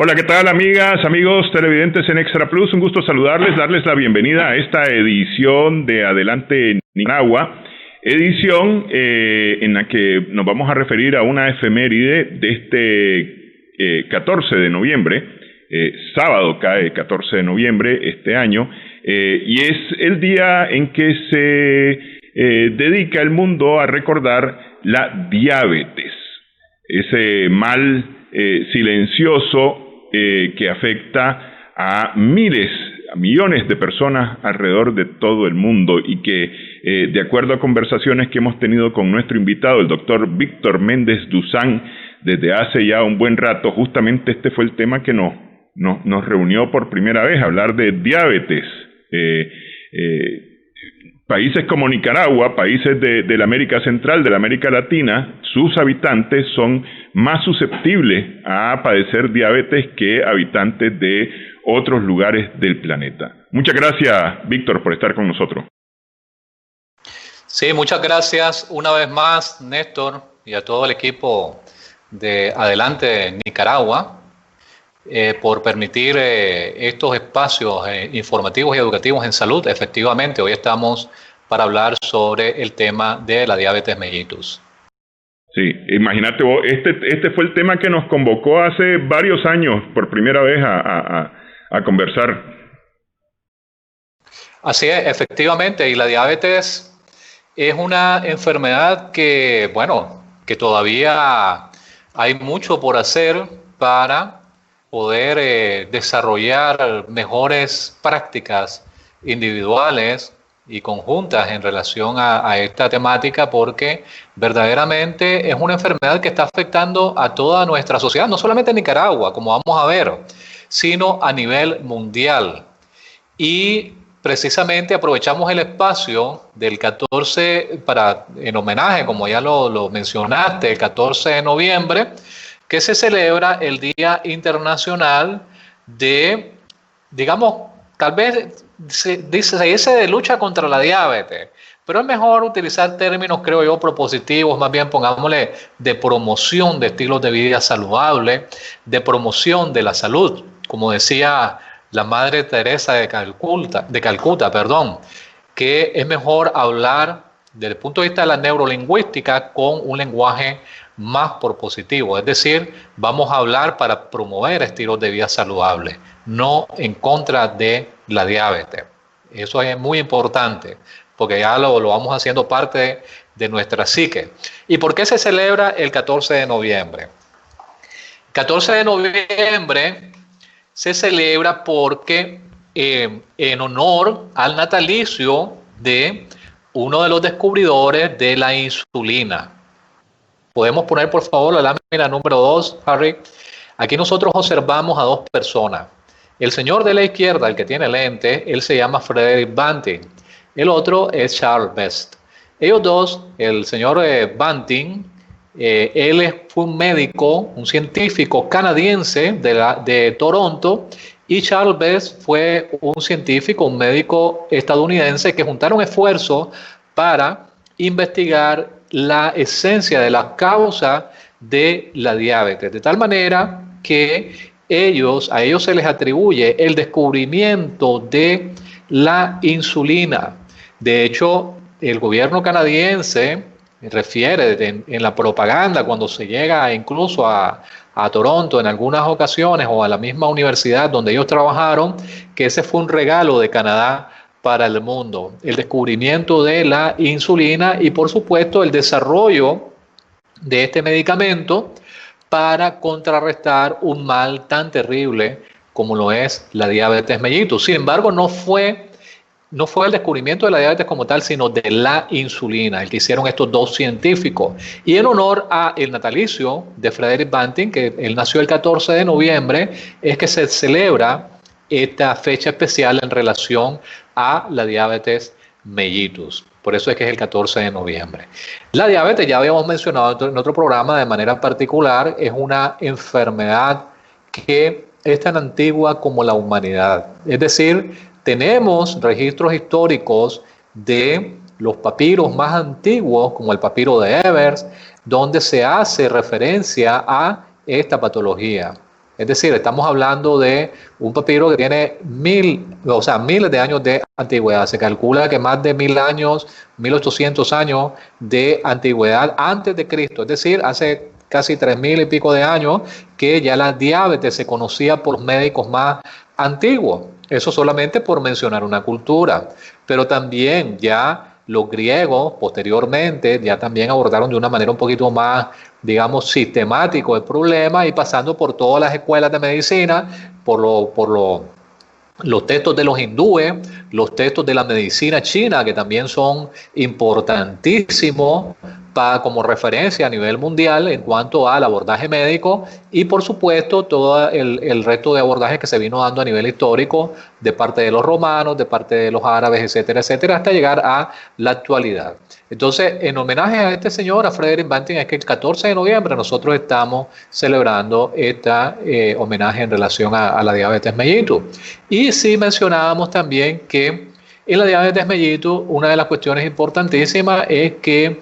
Hola, ¿qué tal, amigas, amigos televidentes en Extra Plus? Un gusto saludarles, darles la bienvenida a esta edición de Adelante Nicaragua, edición en la que nos vamos a referir a una efeméride de este 14 de noviembre, sábado cae 14 de noviembre este año, y es el día en que se dedica el mundo a recordar la diabetes, ese mal silencioso que afecta a miles, a millones de personas alrededor de todo el mundo y que, de acuerdo a conversaciones que hemos tenido con nuestro invitado, el doctor Víctor Méndez Duzán, desde hace ya un buen rato, justamente este fue el tema que nos reunió por primera vez, hablar de diabetes. Países como Nicaragua, países de la América Central, de la América Latina, sus habitantes son más susceptibles a padecer diabetes que habitantes de otros lugares del planeta. Muchas gracias, Víctor, por estar con nosotros. Sí, muchas gracias una vez más, Néstor, y a todo el equipo de Adelante Nicaragua, por permitir estos espacios informativos y educativos en salud. Efectivamente, hoy estamos para hablar sobre el tema de la diabetes mellitus. Sí, imagínate vos, este fue el tema que nos convocó hace varios años por primera vez a conversar. Así es, efectivamente, y la diabetes es una enfermedad que, bueno, que todavía hay mucho por hacer para poder desarrollar mejores prácticas individuales y conjuntas en relación a esta temática, porque verdaderamente es una enfermedad que está afectando a toda nuestra sociedad, no solamente en Nicaragua, como vamos a ver, sino a nivel mundial. Y precisamente aprovechamos el espacio del 14 en homenaje, como ya lo mencionaste, el 14 de noviembre, que se celebra el Día Internacional de, digamos, tal vez se dice de lucha contra la diabetes, pero es mejor utilizar términos, creo yo, propositivos, más bien pongámosle de promoción de estilos de vida saludables, de promoción de la salud, como decía la Madre Teresa de Calcuta, que es mejor hablar desde el punto de vista de la neurolingüística con un lenguaje más propositivo, es decir, vamos a hablar para promover estilos de vida saludables, no en contra de la diabetes. Eso es muy importante, porque ya lo vamos haciendo parte de nuestra psique. ¿Y por qué se celebra el 14 de noviembre? 14 de noviembre se celebra porque en honor al natalicio de uno de los descubridores de la insulina. Podemos poner, por favor, la lámina número 2, Harry. Aquí nosotros observamos a dos personas. El señor de la izquierda, el que tiene lente, él se llama Frederick Banting. El otro es Charles Best. Ellos dos, el señor Banting, él fue un médico, un científico canadiense de Toronto, y Charles Best fue un científico, un médico estadounidense que juntaron esfuerzos para investigar la esencia de la causa de la diabetes, de tal manera que a ellos se les atribuye el descubrimiento de la insulina. De hecho, el gobierno canadiense refiere en la propaganda, cuando se llega incluso a Toronto en algunas ocasiones, o a la misma universidad donde ellos trabajaron, que ese fue un regalo de Canadá para el mundo, el descubrimiento de la insulina y, por supuesto, el desarrollo de este medicamento para contrarrestar un mal tan terrible como lo es la diabetes mellitus. Sin embargo, no fue el descubrimiento de la diabetes como tal, sino de la insulina, el que hicieron estos dos científicos. Y en honor al natalicio de Frederick Banting, que él nació el 14 de noviembre, es que se celebra esta fecha especial en relación a la diabetes mellitus. Por eso es que es el 14 de noviembre. La diabetes, ya habíamos mencionado en otro programa de manera particular, es una enfermedad que es tan antigua como la humanidad. Es decir, tenemos registros históricos de los papiros más antiguos, como el papiro de Evers, donde se hace referencia a esta patología. Es decir, estamos hablando de un papiro que tiene miles de años de antigüedad. Se calcula que más de 1000 años, 1800 años de antigüedad antes de Cristo. Es decir, hace casi 3000 y pico de años que ya la diabetes se conocía por los médicos más antiguos. Eso solamente por mencionar una cultura. Pero también ya los griegos posteriormente ya también abordaron de una manera un poquito más, digamos, sistemático el problema y pasando por todas las escuelas de medicina, los textos de los hindúes, los textos de la medicina china, que también son importantísimos como referencia a nivel mundial en cuanto al abordaje médico y por supuesto todo el resto de abordajes que se vino dando a nivel histórico de parte de los romanos, de parte de los árabes, etcétera, etcétera, hasta llegar a la actualidad. Entonces, en homenaje a este señor, a Frederick Banting, es que el 14 de noviembre nosotros estamos celebrando este homenaje en relación a la diabetes mellitus. Y sí mencionábamos también que en la diabetes mellitus una de las cuestiones importantísimas es que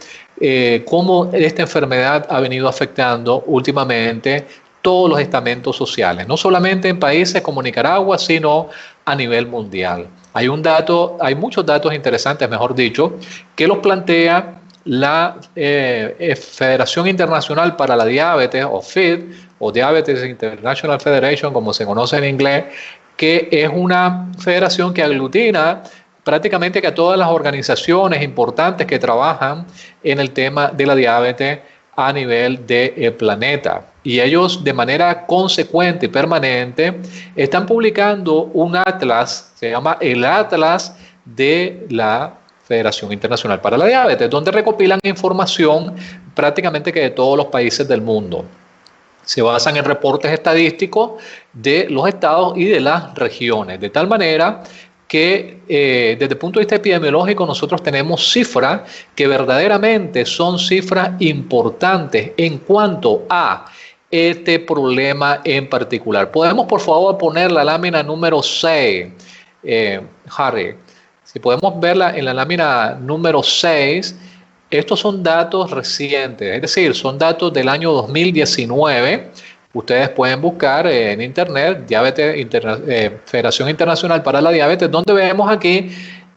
cómo esta enfermedad ha venido afectando últimamente todos los estamentos sociales, no solamente en países como Nicaragua, sino a nivel mundial. Hay muchos datos interesantes, mejor dicho, que los plantea la Federación Internacional para la Diabetes, o FID, o Diabetes International Federation, como se conoce en inglés, que es una federación que aglutina prácticamente que a todas las organizaciones importantes que trabajan en el tema de la diabetes a nivel del planeta. Y ellos de manera consecuente y permanente están publicando un atlas, se llama el Atlas de la Federación Internacional para la Diabetes, donde recopilan información prácticamente que de todos los países del mundo. Se basan en reportes estadísticos de los estados y de las regiones, de tal manera que desde el punto de vista epidemiológico nosotros tenemos cifras que verdaderamente son cifras importantes en cuanto a este problema en particular. ¿Podemos por favor poner la lámina número 6, Harry? Si podemos verla en la lámina número 6, estos son datos recientes, es decir, son datos del año 2019. Ustedes pueden buscar en internet Federación Internacional para la Diabetes, donde vemos aquí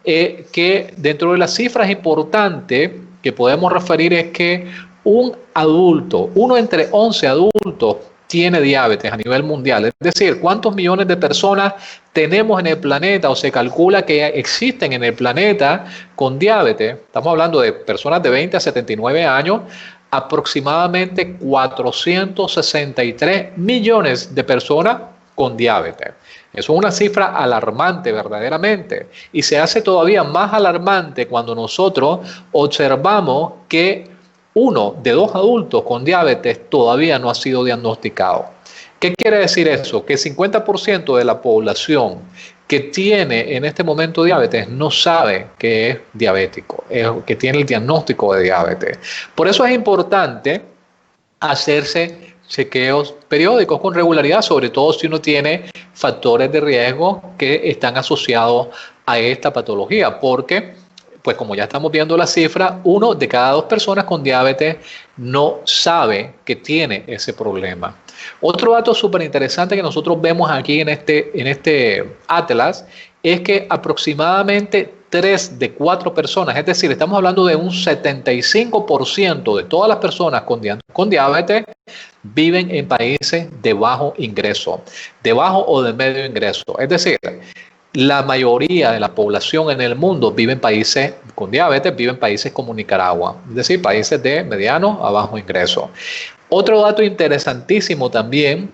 que dentro de las cifras importantes que podemos referir es que un adulto, 1 entre 11 adultos tiene diabetes a nivel mundial. Es decir, ¿cuántos millones de personas tenemos en el planeta o se calcula que existen en el planeta con diabetes? Estamos hablando de personas de 20 a 79 años. Aproximadamente 463 millones de personas con diabetes. Eso es una cifra alarmante verdaderamente y se hace todavía más alarmante cuando nosotros observamos que 1 de 2 adultos con diabetes todavía no ha sido diagnosticado. ¿Qué quiere decir eso? Que el 50% de la población que tiene en este momento diabetes no sabe que es diabético, que tiene el diagnóstico de diabetes. Por eso es importante hacerse chequeos periódicos con regularidad, sobre todo si uno tiene factores de riesgo que están asociados a esta patología, porque pues como ya estamos viendo la cifra, 1 de cada 2 personas con diabetes no sabe que tiene ese problema. Otro dato súper interesante que nosotros vemos aquí en este atlas es que aproximadamente 3 de 4 personas, es decir, estamos hablando de un 75% de todas las personas con diabetes viven en países de bajo ingreso, de bajo o de medio ingreso. Es decir, la mayoría de la población en el mundo vive en países con diabetes, vive en países como Nicaragua, es decir, países de mediano a bajo ingreso. Otro dato interesantísimo también,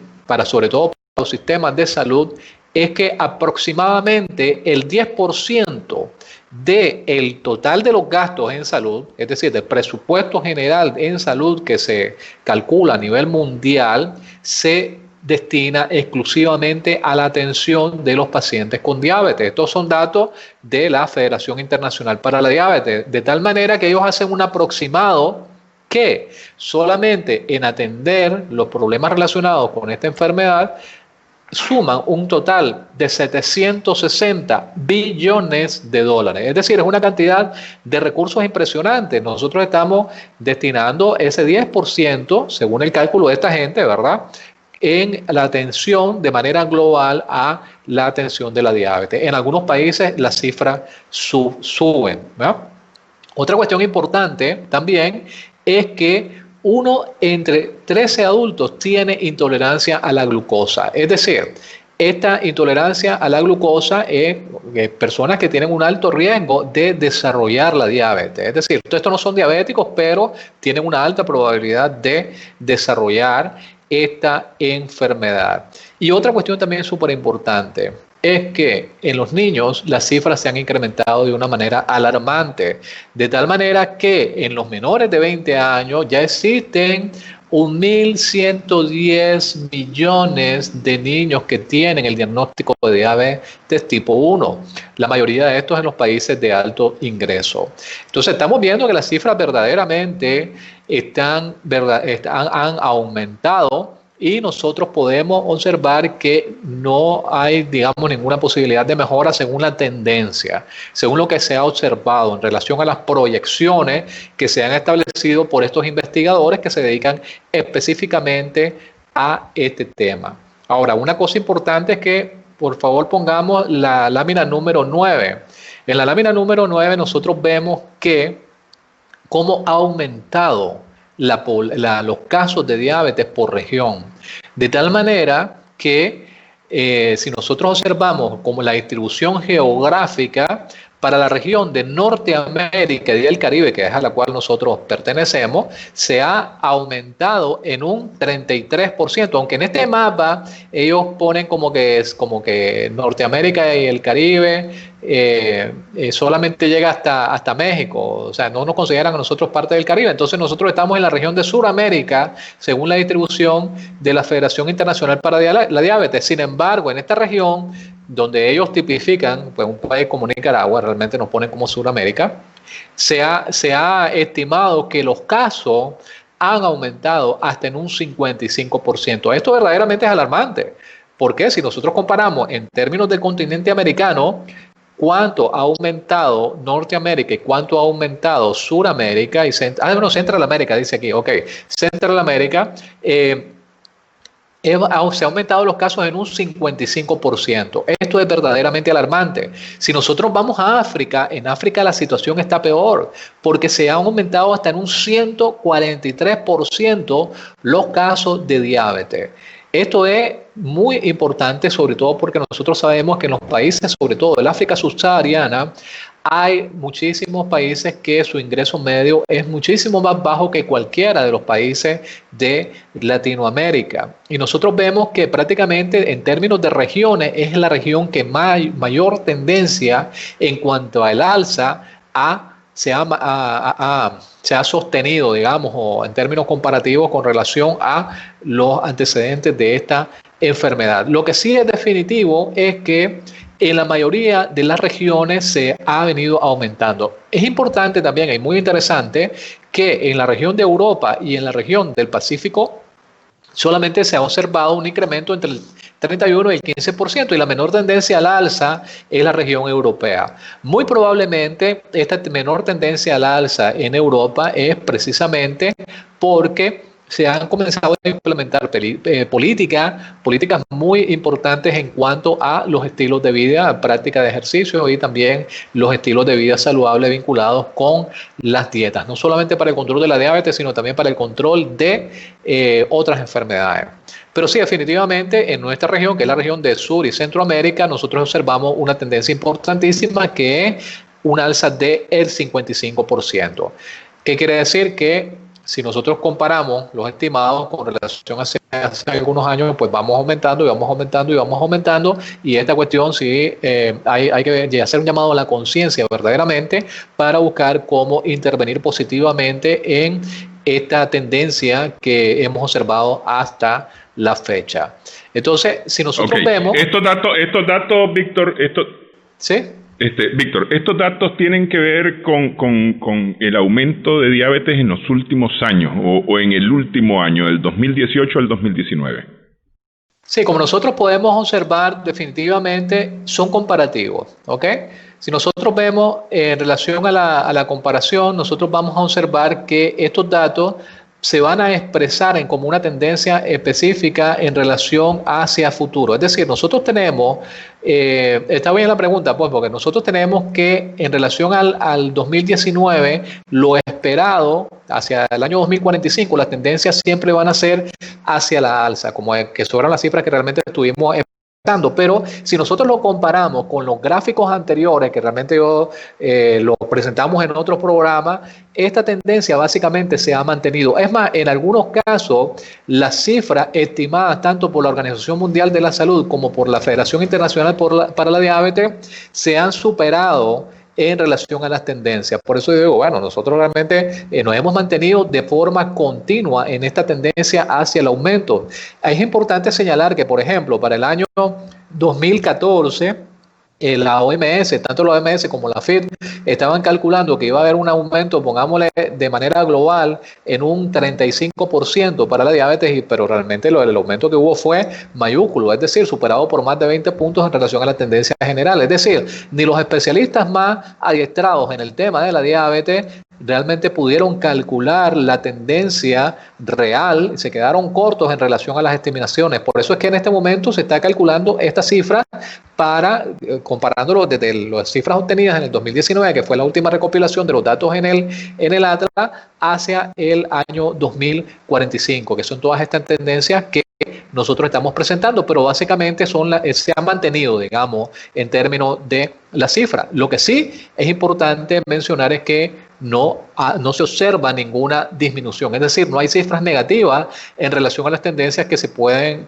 sobre todo para los sistemas de salud, es que aproximadamente el 10% del total de los gastos en salud, es decir, del presupuesto general en salud que se calcula a nivel mundial, se destina exclusivamente a la atención de los pacientes con diabetes. Estos son datos de la Federación Internacional para la Diabetes, de tal manera que ellos hacen un aproximado que solamente en atender los problemas relacionados con esta enfermedad suman un total de 760 billones de dólares. Es decir, es una cantidad de recursos impresionantes. Nosotros estamos destinando ese 10%, según el cálculo de esta gente, ¿verdad?, en la atención de manera global a la atención de la diabetes. En algunos países las cifras suben, ¿verdad? Otra cuestión importante también es que uno entre 13 adultos tiene intolerancia a la glucosa. Es decir, esta intolerancia a la glucosa es personas que tienen un alto riesgo de desarrollar la diabetes. Es decir, estos no son diabéticos, pero tienen una alta probabilidad de desarrollar esta enfermedad. Y otra cuestión también súper importante es que en los niños las cifras se han incrementado de una manera alarmante, de tal manera que en los menores de 20 años ya existen 1.110 millones de niños que tienen el diagnóstico de diabetes tipo 1. La mayoría de estos en los países de alto ingreso. Entonces estamos viendo que las cifras verdaderamente han aumentado. Y nosotros podemos observar que no hay, digamos, ninguna posibilidad de mejora según la tendencia, según lo que se ha observado en relación a las proyecciones que se han establecido por estos investigadores que se dedican específicamente a este tema. Ahora, una cosa importante es que, por favor, pongamos la lámina número 9. En la lámina número 9 nosotros vemos que cómo ha aumentado los casos de diabetes por región, de tal manera que si nosotros observamos como la distribución geográfica para la región de Norteamérica y del Caribe, que es a la cual nosotros pertenecemos, se ha aumentado en un 33%, aunque en este mapa ellos ponen como que Norteamérica y el Caribe solamente llega hasta México, o sea, no nos consideran a nosotros parte del Caribe. Entonces nosotros estamos en la región de Sudamérica, según la distribución de la Federación Internacional para la Diabetes. Sin embargo, en esta región, donde ellos tipifican, pues un país como Nicaragua, realmente nos ponen como Sudamérica, se ha estimado que los casos han aumentado hasta en un 55%. Esto verdaderamente es alarmante, porque si nosotros comparamos en términos del continente americano, cuánto ha aumentado Norteamérica y cuánto ha aumentado Suramérica y Central América, dice aquí, ok, Central América, se han aumentado los casos en un 55%. Esto es verdaderamente alarmante. Si nosotros vamos a África, en África la situación está peor, porque se han aumentado hasta en un 143% los casos de diabetes. Esto es muy importante, sobre todo porque nosotros sabemos que en los países, sobre todo del África subsahariana, hay muchísimos países que su ingreso medio es muchísimo más bajo que cualquiera de los países de Latinoamérica. Y nosotros vemos que prácticamente en términos de regiones es la región que mayor tendencia en cuanto al alza se ha sostenido, digamos, o en términos comparativos con relación a los antecedentes de esta enfermedad. Lo que sí es definitivo es que en la mayoría de las regiones se ha venido aumentando. Es importante también y muy interesante que en la región de Europa y en la región del Pacífico solamente se ha observado un incremento entre el 31 y el 15%, y la menor tendencia al alza es la región europea. Muy probablemente esta menor tendencia al alza en Europa es precisamente porque se han comenzado a implementar políticas muy importantes en cuanto a los estilos de vida, práctica de ejercicio y también los estilos de vida saludables vinculados con las dietas, no solamente para el control de la diabetes, sino también para el control de otras enfermedades. Pero sí, definitivamente en nuestra región, que es la región de Sur y Centroamérica, nosotros observamos una tendencia importantísima que es un alza del 55%. ¿Qué quiere decir? Que si nosotros comparamos los estimados con relación a hace algunos años, pues vamos aumentando y vamos aumentando y vamos aumentando, y esta cuestión sí hay que hacer un llamado a la conciencia verdaderamente para buscar cómo intervenir positivamente en esta tendencia que hemos observado hasta la fecha. Entonces, si nosotros vemos... Estos datos, Víctor, ¿sí? Víctor, estos datos tienen que ver con el aumento de diabetes en los últimos años o en el último año, del 2018 al 2019. Sí, como nosotros podemos observar, definitivamente son comparativos, ¿ok? Si nosotros vemos en relación a la comparación, nosotros vamos a observar que estos datos se van a expresar en como una tendencia específica en relación hacia futuro. Es decir, nosotros tenemos, está bien la pregunta, pues, porque nosotros tenemos que en relación al 2019, lo esperado hacia el año 2045, las tendencias siempre van a ser hacia la alza, como que sobran las cifras que realmente estuvimos esperando. Pero si nosotros lo comparamos con los gráficos anteriores, que realmente yo lo presentamos en otros programas, esta tendencia básicamente se ha mantenido. Es más, en algunos casos, las cifras estimadas tanto por la Organización Mundial de la Salud como por la Federación Internacional para la Diabetes se han superado en relación a las tendencias. Por eso digo, bueno, nosotros realmente nos hemos mantenido de forma continua en esta tendencia hacia el aumento. Es importante señalar que, por ejemplo, para el año 2014, la OMS, tanto la OMS como la FIT, estaban calculando que iba a haber un aumento, pongámosle de manera global, en un 35% para la diabetes, pero realmente el aumento que hubo fue mayúsculo, es decir, superado por más de 20 puntos en relación a la tendencia general. Es decir, ni los especialistas más adiestrados en el tema de la diabetes realmente pudieron calcular la tendencia real, se quedaron cortos en relación a las estimaciones. Por eso es que en este momento se está calculando esta cifra para, comparándolo desde las cifras obtenidas en el 2019, que fue la última recopilación de los datos en el Atlas, hacia el año 2045, que son todas estas tendencias que nosotros estamos presentando, pero básicamente se han mantenido, digamos, en términos de la cifra. Lo que sí es importante mencionar es que no se observa ninguna disminución, es decir, no hay cifras negativas en relación a las tendencias que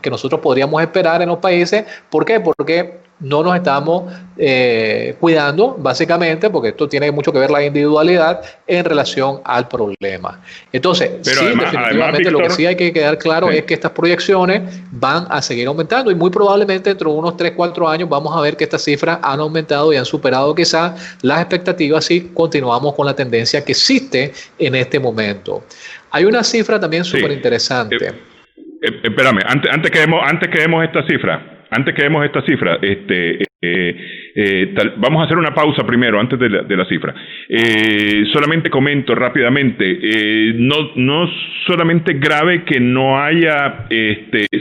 nosotros podríamos esperar en los países. ¿Por qué? Porque no nos estamos cuidando, básicamente, porque esto tiene mucho que ver la individualidad en relación al problema. Entonces, pero sí, definitivamente Víctor, lo que sí hay que quedar claro es que estas proyecciones van a seguir aumentando y muy probablemente dentro de unos 3-4 años vamos a ver que estas cifras han aumentado y han superado quizás las expectativas si continuamos con la tendencia que existe en este momento. Hay una cifra también súper interesante. Espérame, antes que vemos esta cifra, vamos a hacer una pausa primero, antes de la cifra. Solamente comento rápidamente, no solamente grave que no haya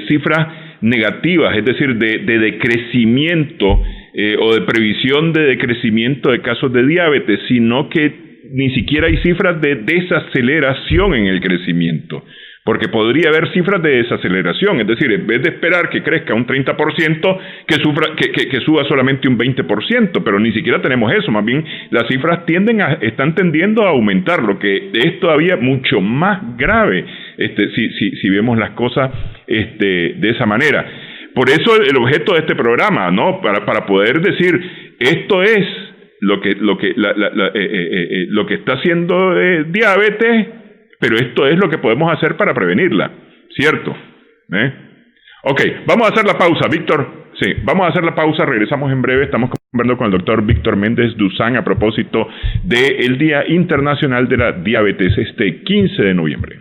cifras negativas, es decir, de decrecimiento o de previsión de decrecimiento de casos de diabetes, sino que ni siquiera hay cifras de desaceleración en el crecimiento. Porque podría haber cifras de desaceleración, es decir, en vez de esperar que crezca un 30%, que suba solamente un 20%, pero ni siquiera tenemos eso, más bien las cifras están tendiendo a aumentar, lo que es todavía mucho más grave si vemos las cosas de esa manera. Por eso el objeto de este programa, ¿no? Para poder decir, esto es lo que está haciendo diabetes, pero esto es lo que podemos hacer para prevenirla, ¿cierto? Ok, vamos a hacer la pausa, Víctor. Sí, vamos a hacer la pausa, regresamos en breve. Estamos conversando con el doctor Víctor Méndez Duzán a propósito del Día Internacional de la Diabetes, 15 de noviembre.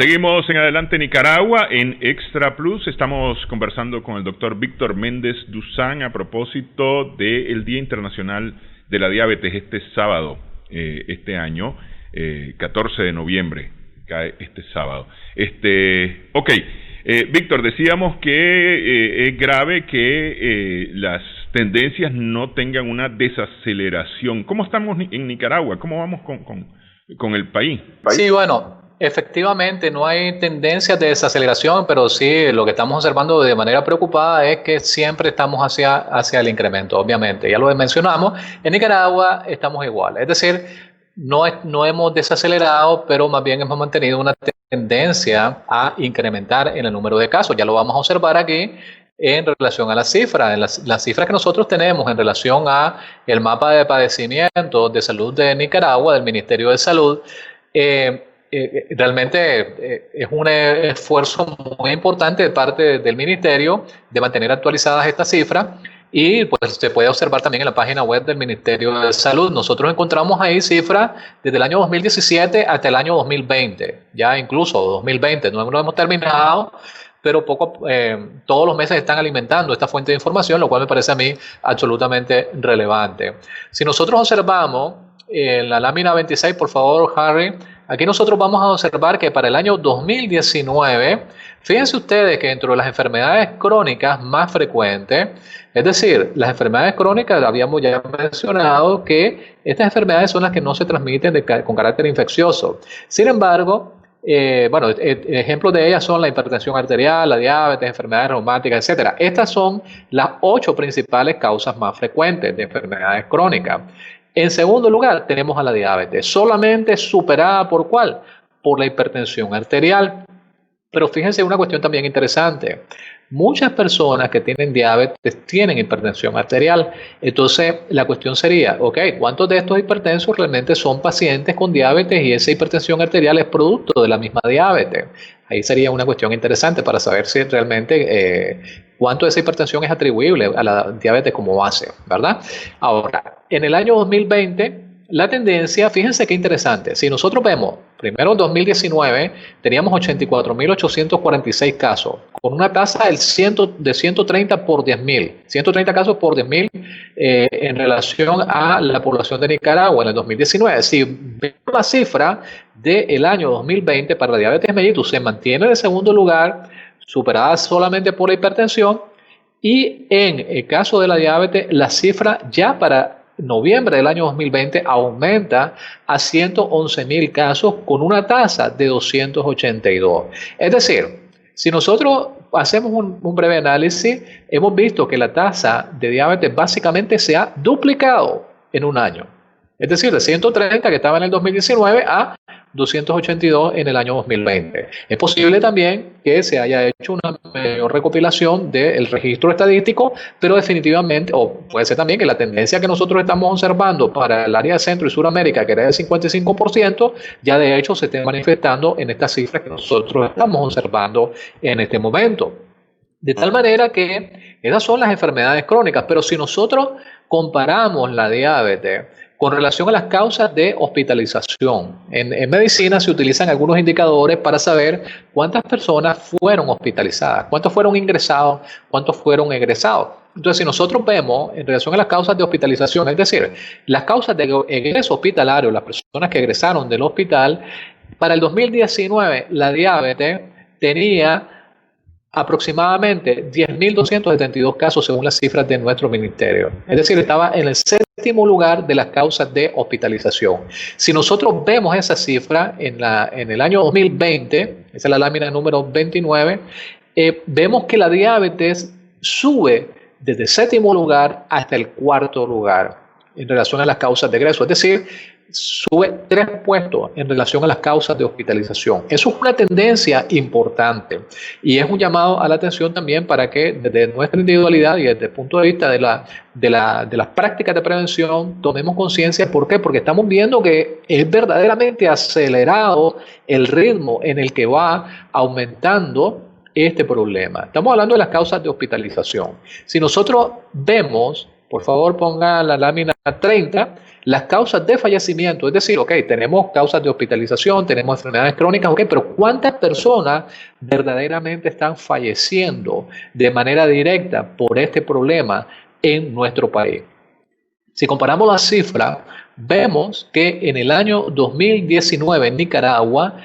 Seguimos en Adelante Nicaragua en Extra Plus. Estamos conversando con el doctor Víctor Méndez Duzán a propósito del Día Internacional de la Diabetes este sábado, este año, 14 de noviembre, cae este sábado. Víctor, decíamos que es grave que las tendencias no tengan una desaceleración. ¿Cómo estamos en Nicaragua? ¿Cómo vamos con el país? Sí, bueno, efectivamente no hay tendencias de desaceleración, pero sí lo que estamos observando de manera preocupada es que siempre estamos hacia el incremento, obviamente. Ya lo mencionamos, en Nicaragua estamos igual, es decir, no hemos desacelerado, pero más bien hemos mantenido una tendencia a incrementar en el número de casos. Ya lo vamos a observar aquí en relación a las cifras, las cifras que nosotros tenemos en relación a el mapa de padecimientos de salud de Nicaragua, del Ministerio de Salud. Realmente es un esfuerzo muy importante de parte del Ministerio de mantener actualizadas estas cifras y pues se puede observar también en la página web del Ministerio de Salud. Nosotros encontramos ahí cifras desde el año 2017 hasta el año 2020, ya incluso 2020, no hemos terminado, pero todos los meses están alimentando esta fuente de información, lo cual me parece a mí absolutamente relevante. Si nosotros observamos en la lámina 26, por favor, Harry, aquí nosotros vamos a observar que para el año 2019, fíjense ustedes que dentro de las enfermedades crónicas más frecuentes, es decir, las enfermedades crónicas, habíamos ya mencionado que estas enfermedades son las que no se transmiten con carácter infeccioso. Sin embargo, ejemplos de ellas son la hipertensión arterial, la diabetes, enfermedades reumáticas, etc. Estas son las 8 principales causas más frecuentes de enfermedades crónicas. En segundo lugar, tenemos a la diabetes, solamente superada ¿por cuál? Por la hipertensión arterial. Pero fíjense una cuestión también interesante. Muchas personas que tienen diabetes tienen hipertensión arterial. Entonces, la cuestión sería, ¿cuántos de estos hipertensos realmente son pacientes con diabetes y esa hipertensión arterial es producto de la misma diabetes? Ahí sería una cuestión interesante para saber si realmente cuánto de esa hipertensión es atribuible a la diabetes como base, ¿verdad? Ahora, en el año 2020, la tendencia, fíjense qué interesante. Si nosotros vemos, primero en 2019 teníamos 84.846 casos, con una tasa de 130 por 10.000, 130 casos por 10.000 en relación a la población de Nicaragua en el 2019. Si vemos la cifra del año 2020 para la diabetes mellitus, se mantiene en el segundo lugar, superada solamente por la hipertensión, y en el caso de la diabetes, la cifra ya para noviembre del año 2020 aumenta a 111.000 casos con una tasa de 282. Es decir, si nosotros hacemos un breve análisis, hemos visto que la tasa de diabetes básicamente se ha duplicado en un año. Es decir, de 130 que estaba en el 2019 a 282 en el año 2020. Es posible también que se haya hecho una mayor recopilación del registro estadístico, pero definitivamente, o puede ser también que la tendencia que nosotros estamos observando para el área de Centro y Suramérica, que era del 55%, ya de hecho se esté manifestando en estas cifras que nosotros estamos observando en este momento. De tal manera que esas son las enfermedades crónicas, pero si nosotros comparamos la diabetes con relación a las causas de hospitalización, en medicina se utilizan algunos indicadores para saber cuántas personas fueron hospitalizadas, cuántos fueron ingresados, cuántos fueron egresados. Entonces, si nosotros vemos en relación a las causas de hospitalización, es decir, las causas de egreso hospitalario, las personas que egresaron del hospital, para el 2019 la diabetes tenía aproximadamente 10.272 casos según las cifras de nuestro ministerio. Es decir, estaba en el séptimo lugar de las causas de hospitalización. Si nosotros vemos esa cifra en el año 2020, esa es la lámina número 29, vemos que la diabetes sube desde el séptimo lugar hasta el cuarto lugar en relación a las causas de egreso. Es decir, sube 3 puestos en relación a las causas de hospitalización. Eso es una tendencia importante y es un llamado a la atención también para que desde nuestra individualidad y desde el punto de vista de las prácticas de prevención tomemos conciencia. ¿Por qué? Porque estamos viendo que es verdaderamente acelerado el ritmo en el que va aumentando este problema. Estamos hablando de las causas de hospitalización. Si nosotros vemos, por favor ponga la lámina 30, las causas de fallecimiento, es decir, tenemos causas de hospitalización, tenemos enfermedades crónicas, pero ¿cuántas personas verdaderamente están falleciendo de manera directa por este problema en nuestro país? Si comparamos las cifras, vemos que en el año 2019 en Nicaragua,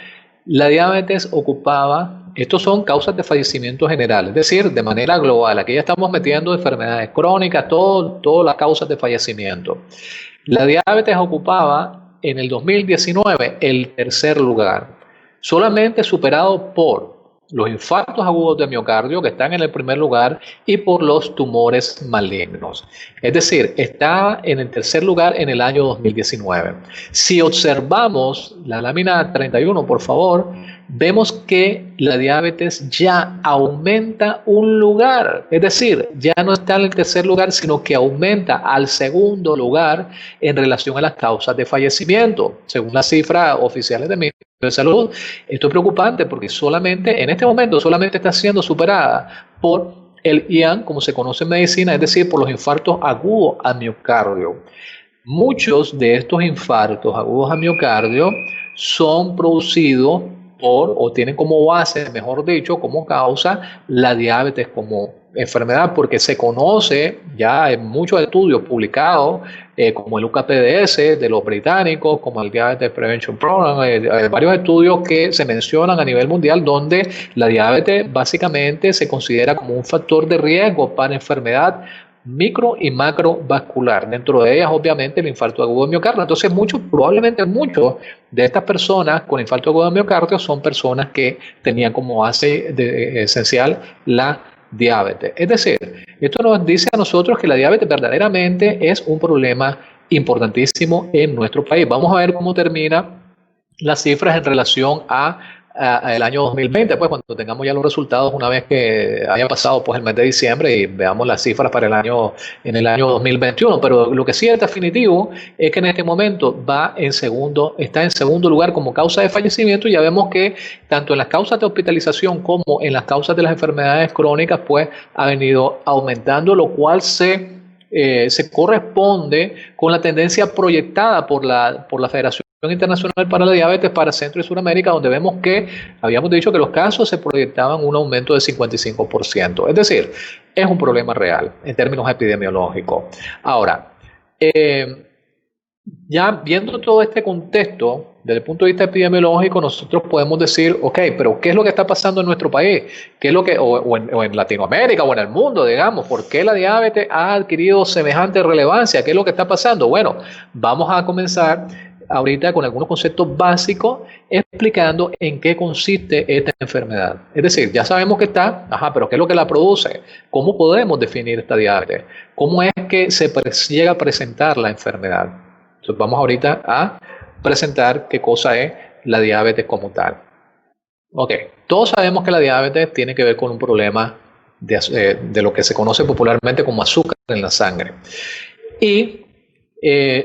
la diabetes ocupaba, estos son causas de fallecimiento general, es decir, de manera global. Aquí ya estamos metiendo enfermedades crónicas, todas las causas de fallecimiento. La diabetes ocupaba en el 2019 el tercer lugar, solamente superado por los infartos agudos de miocardio, que están en el primer lugar, y por los tumores malignos. Es decir, está en el tercer lugar en el año 2019. Si observamos la lámina 31, por favor, vemos que la diabetes ya aumenta un lugar. Es decir, ya no está en el tercer lugar, sino que aumenta al segundo lugar en relación a las causas de fallecimiento, según las cifras oficiales de Ministerio de Salud. Esto es preocupante porque en este momento solamente está siendo superada por el IAN, como se conoce en medicina, es decir, por los infartos agudos a miocardio. Muchos de estos infartos agudos a miocardio son producidos o tienen como base, mejor dicho, como causa la diabetes como enfermedad, porque se conoce ya en muchos estudios publicados, como el UKPDS de los británicos, como el Diabetes Prevention Program, hay varios estudios que se mencionan a nivel mundial donde la diabetes básicamente se considera como un factor de riesgo para enfermedad micro y macrovascular, dentro de ellas obviamente el infarto agudo de miocardio. Entonces probablemente muchos de estas personas con infarto agudo de miocardio son personas que tenían como base esencial la diabetes. Es decir, esto nos dice a nosotros que la diabetes verdaderamente es un problema importantísimo en nuestro país. Vamos a ver cómo termina las cifras en relación a el año 2020, pues cuando tengamos ya los resultados, una vez que haya pasado pues el mes de diciembre y veamos las cifras para en el año 2021. Pero lo que sí es definitivo es que en este momento está en segundo lugar como causa de fallecimiento. Ya vemos que tanto en las causas de hospitalización como en las causas de las enfermedades crónicas pues ha venido aumentando, lo cual se corresponde con la tendencia proyectada por la Federación Internacional para la Diabetes para Centro y Suramérica, donde vemos que habíamos dicho que los casos se proyectaban un aumento del 55%. Es decir, es un problema real en términos epidemiológicos. Ahora, ya viendo todo este contexto, desde el punto de vista epidemiológico, nosotros podemos decir, ok, pero ¿qué es lo que está pasando en nuestro país? ¿Qué es lo que, o en Latinoamérica o en el mundo, digamos? ¿Por qué la diabetes ha adquirido semejante relevancia? ¿Qué es lo que está pasando? Bueno, vamos a comenzar ahorita con algunos conceptos básicos explicando en qué consiste esta enfermedad. Es decir, ya sabemos que está, pero ¿qué es lo que la produce? ¿Cómo podemos definir esta diabetes? ¿Cómo es que se llega a presentar la enfermedad? Entonces vamos ahorita a presentar qué cosa es la diabetes como tal. Ok, todos sabemos que la diabetes tiene que ver con un problema de lo que se conoce popularmente como azúcar en la sangre. Y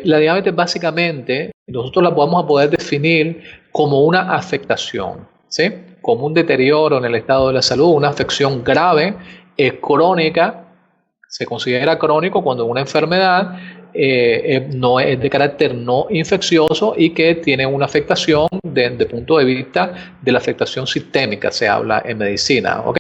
la diabetes básicamente nosotros la vamos a poder definir como una afectación, ¿sí? Como un deterioro en el estado de la salud, una afección grave, crónica. Se considera crónico cuando una enfermedad no es de carácter no infeccioso y que tiene una afectación desde el punto de vista de la afectación sistémica, se habla en medicina, ¿ok?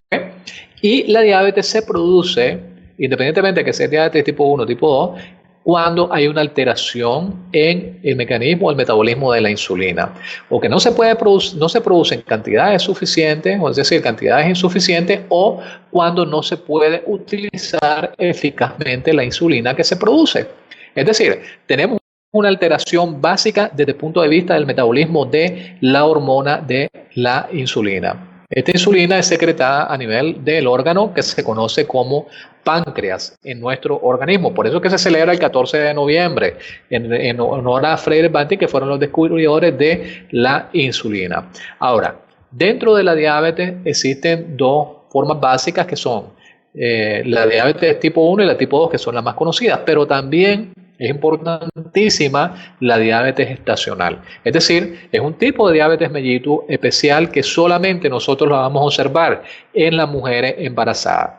Y la diabetes se produce, independientemente de que sea diabetes tipo 1 o tipo 2, cuando hay una alteración en el mecanismo, el metabolismo de la insulina, o que no se produce en cantidades suficientes, o es decir, cantidades insuficientes, o cuando no se puede utilizar eficazmente la insulina que se produce. Es decir, tenemos una alteración básica desde el punto de vista del metabolismo de la hormona de la insulina. Esta insulina es secretada a nivel del órgano que se conoce como páncreas en nuestro organismo. Por eso que se celebra el 14 de noviembre en honor a Freire y Banting, que fueron los descubridores de la insulina. Ahora, dentro de la diabetes existen dos formas básicas que son la diabetes tipo 1 y la tipo 2, que son las más conocidas, pero también es importantísima la diabetes gestacional. Es decir, es un tipo de diabetes mellitus especial que solamente nosotros la vamos a observar en las mujeres embarazadas.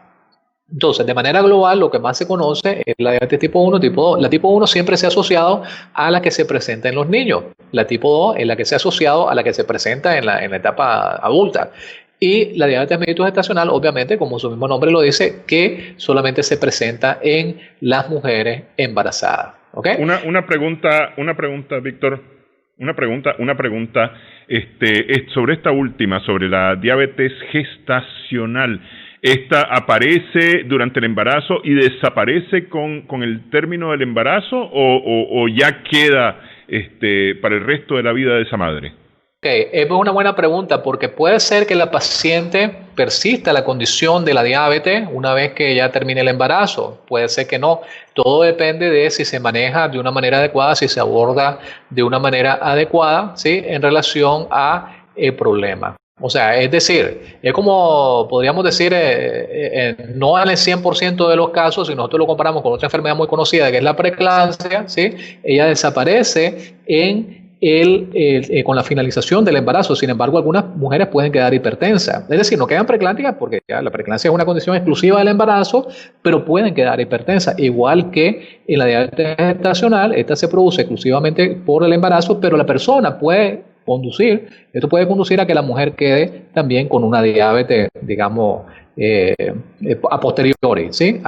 Entonces, de manera global, lo que más se conoce es la diabetes tipo 1, tipo 2. La tipo 1 siempre se ha asociado a la que se presenta en los niños. La tipo 2 es la que se ha asociado a la que se presenta en la etapa adulta. Y la diabetes mellitus gestacional, obviamente, como su mismo nombre lo dice, que solamente se presenta en las mujeres embarazadas. ¿Okay? Una pregunta, Víctor. Una pregunta sobre esta última, sobre la diabetes gestacional. ¿Esta aparece durante el embarazo y desaparece con el término del embarazo o ya queda para el resto de la vida de esa madre? Es una buena pregunta porque puede ser que la paciente persista la condición de la diabetes una vez que ya termine el embarazo. Puede ser que no. Todo depende de si se maneja de una manera adecuada, si se aborda de una manera adecuada, ¿sí? En relación a el problema. O sea, es decir, es como podríamos decir, no en el 100% de los casos, si nosotros lo comparamos con otra enfermedad muy conocida que es la preeclampsia, ¿sí? Ella desaparece con la finalización del embarazo. Sin embargo, algunas mujeres pueden quedar hipertensas. Es decir, no quedan preeclámpticas porque ya la preeclampsia es una condición exclusiva del embarazo, pero pueden quedar hipertensas. Igual que en la diabetes gestacional, esta se produce exclusivamente por el embarazo, pero la persona puede conducir a que la mujer quede también con una diabetes, digamos, a posteriori, ¿sí?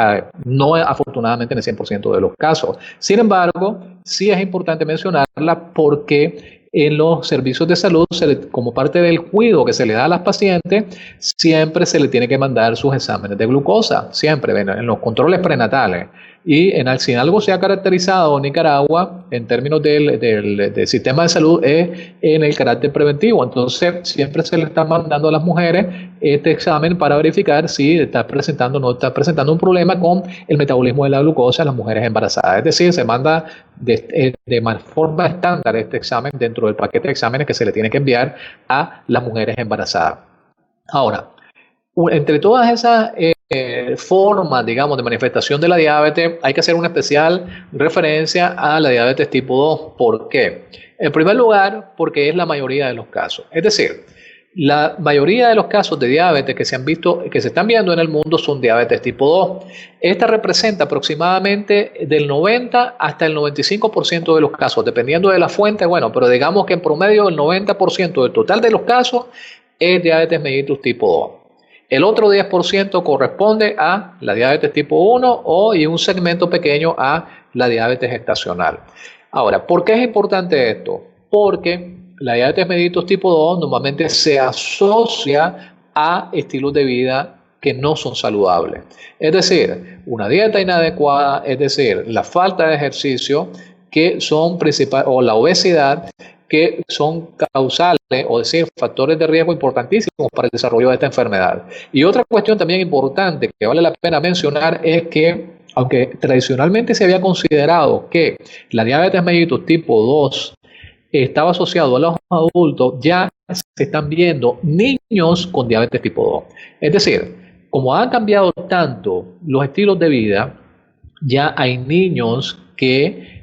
No afortunadamente en el 100% de los casos. Sin embargo, sí es importante mencionarla porque en los servicios de salud, como parte del cuidado que se le da a las pacientes, siempre se le tiene que mandar sus exámenes de glucosa, siempre, en los controles prenatales. Y si algo se ha caracterizado en Nicaragua en términos del sistema de salud es en el carácter preventivo. Entonces siempre se le está mandando a las mujeres este examen para verificar si está presentando o no está presentando un problema con el metabolismo de la glucosa a las mujeres embarazadas. Es decir, se manda de forma estándar este examen dentro del paquete de exámenes que se le tiene que enviar a las mujeres embarazadas. Ahora, entre todas esas formas, digamos, de manifestación de la diabetes, hay que hacer una especial referencia a la diabetes tipo 2. ¿Por qué? En primer lugar, porque es la mayoría de los casos. Es decir, la mayoría de los casos de diabetes que se están viendo en el mundo son diabetes tipo 2. Esta representa aproximadamente del 90 hasta el 95% de los casos, dependiendo de la fuente, pero digamos que en promedio el 90% del total de los casos es diabetes mellitus tipo 2. El otro 10% corresponde a la diabetes tipo 1 y un segmento pequeño a la diabetes gestacional. Ahora, ¿por qué es importante esto? Porque la diabetes mellitus tipo 2 normalmente se asocia a estilos de vida que no son saludables. Es decir, una dieta inadecuada, es decir, la falta de ejercicio, que son principales, o la obesidad, que son causales, o decir, factores de riesgo importantísimos para el desarrollo de esta enfermedad. Y otra cuestión también importante que vale la pena mencionar es que, aunque tradicionalmente se había considerado que la diabetes mellitus tipo 2 estaba asociado a los adultos, ya se están viendo niños con diabetes tipo 2. Es decir, como han cambiado tanto los estilos de vida, ya hay niños que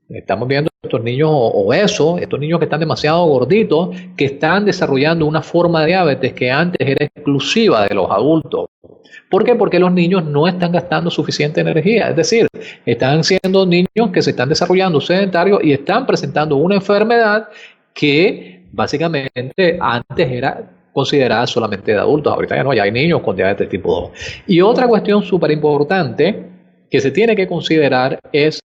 estamos viendo estos niños obesos, estos niños que están demasiado gorditos, que están desarrollando una forma de diabetes que antes era exclusiva de los adultos. ¿Por qué? Porque los niños no están gastando suficiente energía. Es decir, están siendo niños que se están desarrollando sedentarios y están presentando una enfermedad que básicamente antes era considerada solamente de adultos. Ahorita ya no, ya hay niños con diabetes tipo 2. Y otra cuestión súper importante que se tiene que considerar es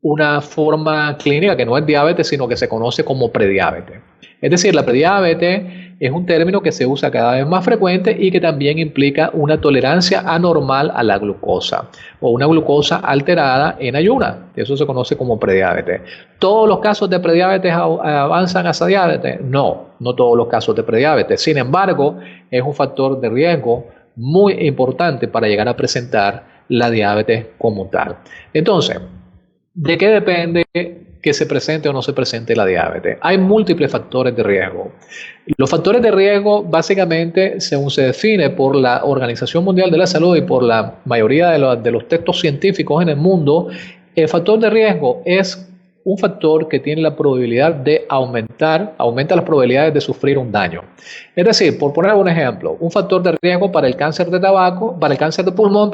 una forma clínica que no es diabetes, sino que se conoce como prediabetes. Es decir, la prediabetes es un término que se usa cada vez más frecuente y que también implica una tolerancia anormal a la glucosa o una glucosa alterada en ayunas. Eso se conoce como prediabetes. ¿Todos los casos de prediabetes avanzan hacia diabetes? No todos los casos de prediabetes. Sin embargo, es un factor de riesgo muy importante para llegar a presentar la diabetes como tal. Entonces, ¿de qué depende que se presente o no se presente la diabetes? Hay múltiples factores de riesgo. Los factores de riesgo, básicamente, según se define por la Organización Mundial de la Salud y por la mayoría de los textos científicos en el mundo, el factor de riesgo es un factor que tiene la probabilidad de aumenta las probabilidades de sufrir un daño. Es decir, por poner un ejemplo, un factor de riesgo para el cáncer de pulmón,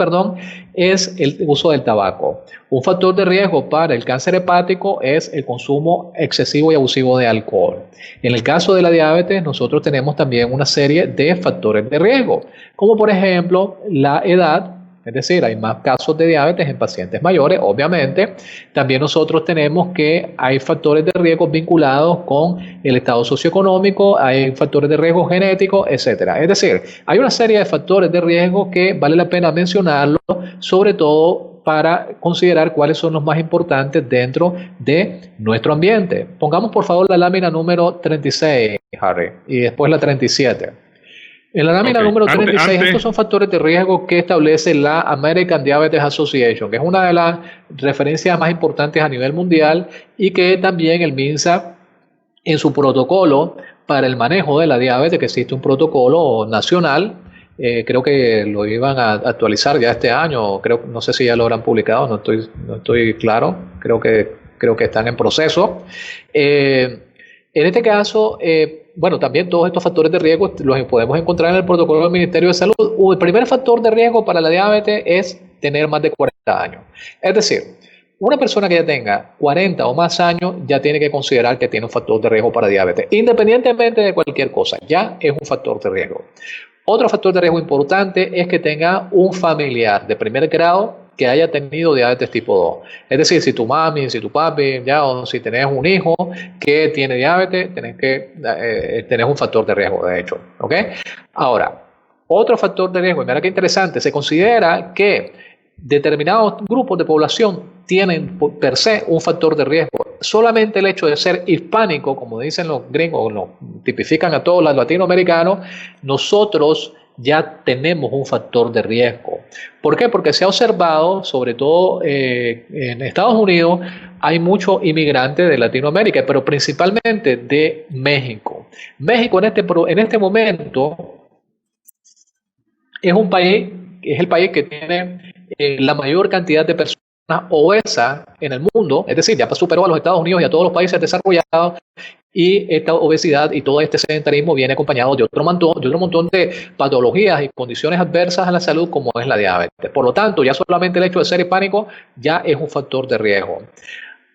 es el uso del tabaco. Un factor de riesgo para el cáncer hepático es el consumo excesivo y abusivo de alcohol. En el caso de la diabetes, nosotros tenemos también una serie de factores de riesgo, como por ejemplo la edad. Es decir, hay más casos de diabetes en pacientes mayores, obviamente. También nosotros tenemos que hay factores de riesgo vinculados con el estado socioeconómico, hay factores de riesgo genéticos, etcétera. Es decir, hay una serie de factores de riesgo que vale la pena mencionarlos, sobre todo para considerar cuáles son los más importantes dentro de nuestro ambiente. Pongamos por favor la lámina número 36, Harry, y después la 37. En la lámina número 36, estos son factores de riesgo que establece la American Diabetes Association, que es una de las referencias más importantes a nivel mundial y que también el MINSA, en su protocolo para el manejo de la diabetes, que existe un protocolo nacional, creo que lo iban a actualizar ya este año, no sé si ya lo habrán publicado, no estoy claro, creo que están en proceso. En este caso, también todos estos factores de riesgo los podemos encontrar en el protocolo del Ministerio de Salud. El primer factor de riesgo para la diabetes es tener más de 40 años. Es decir, una persona que ya tenga 40 o más años ya tiene que considerar que tiene un factor de riesgo para diabetes, independientemente de cualquier cosa, ya es un factor de riesgo. Otro factor de riesgo importante es que tenga un familiar de primer grado que haya tenido diabetes tipo 2. Es decir, si tu mami, si tu papi, ya, o si tenés un hijo que tiene diabetes, tenés un factor de riesgo, de hecho. ¿Ok? Ahora, otro factor de riesgo, y mira qué interesante, se considera que determinados grupos de población tienen per se un factor de riesgo. Solamente el hecho de ser hispánico, como dicen los gringos, lo tipifican a todos los latinoamericanos, nosotros ya tenemos un factor de riesgo. ¿Por qué? Porque se ha observado, sobre todo en Estados Unidos, hay muchos inmigrantes de Latinoamérica, pero principalmente de México. México en este momento es el país que tiene la mayor cantidad de personas obesas en el mundo, es decir, ya superó a los Estados Unidos y a todos los países desarrollados, y esta obesidad y todo este sedentarismo viene acompañado de otro montón de patologías y condiciones adversas a la salud como es la diabetes. Por lo tanto, ya solamente el hecho de ser hispánico ya es un factor de riesgo.